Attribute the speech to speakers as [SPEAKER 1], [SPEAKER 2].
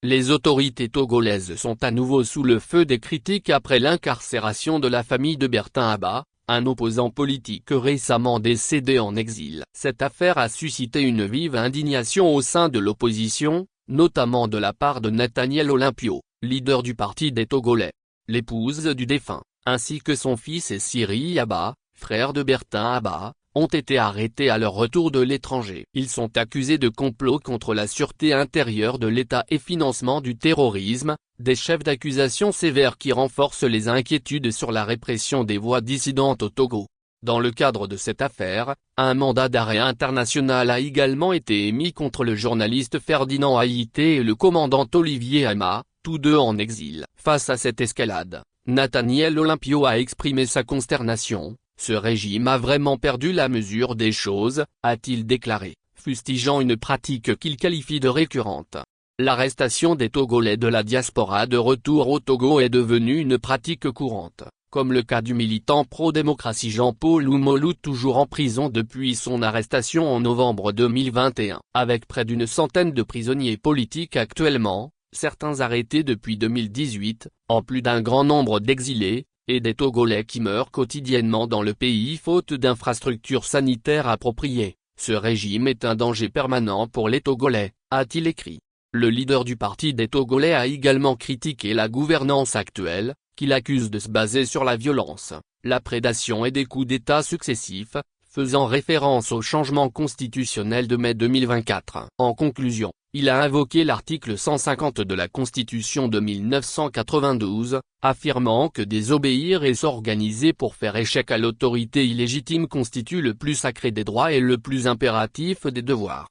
[SPEAKER 1] Les autorités togolaises sont à nouveau sous le feu des critiques après l'incarcération de la famille de Bertin Abba, un opposant politique récemment décédé en exil. Cette affaire a suscité une vive indignation au sein de l'opposition, notamment de la part de Nathaniel Olympio, leader du Parti des Togolais. L'épouse du défunt, ainsi que son fils et Siri Abba, frère de Bertin Abba, ont été arrêtés à leur retour de l'étranger. Ils sont accusés de complot contre la sûreté intérieure de l'État et financement du terrorisme, des chefs d'accusation sévères qui renforcent les inquiétudes sur la répression des voix dissidentes au Togo. Dans le cadre de cette affaire, un mandat d'arrêt international a également été émis contre le journaliste Ferdinand Haïté et le commandant Olivier Hama, tous deux en exil. Face à cette escalade, Nathaniel Olympio a exprimé sa consternation. Ce régime a vraiment perdu la mesure des choses, a-t-il déclaré, fustigeant une pratique qu'il qualifie de récurrente. L'arrestation des Togolais de la diaspora de retour au Togo est devenue une pratique courante, comme le cas du militant pro-démocratie Jean-Paul Oumolou toujours en prison depuis son arrestation en novembre 2021. Avec près d'une centaine de prisonniers politiques actuellement, certains arrêtés depuis 2018, en plus d'un grand nombre d'exilés, et des Togolais qui meurent quotidiennement dans le pays faute d'infrastructures sanitaires appropriées. Ce régime est un danger permanent pour les Togolais, a-t-il écrit. Le leader du Parti des Togolais a également critiqué la gouvernance actuelle, qu'il accuse de se baser sur la violence, la prédation et des coups d'État successifs, faisant référence au changement constitutionnel de mai 2024. En conclusion, il a invoqué l'article 150 de la Constitution de 1992, affirmant que désobéir et s'organiser pour faire échec à l'autorité illégitime constitue le plus sacré des droits et le plus impératif des devoirs.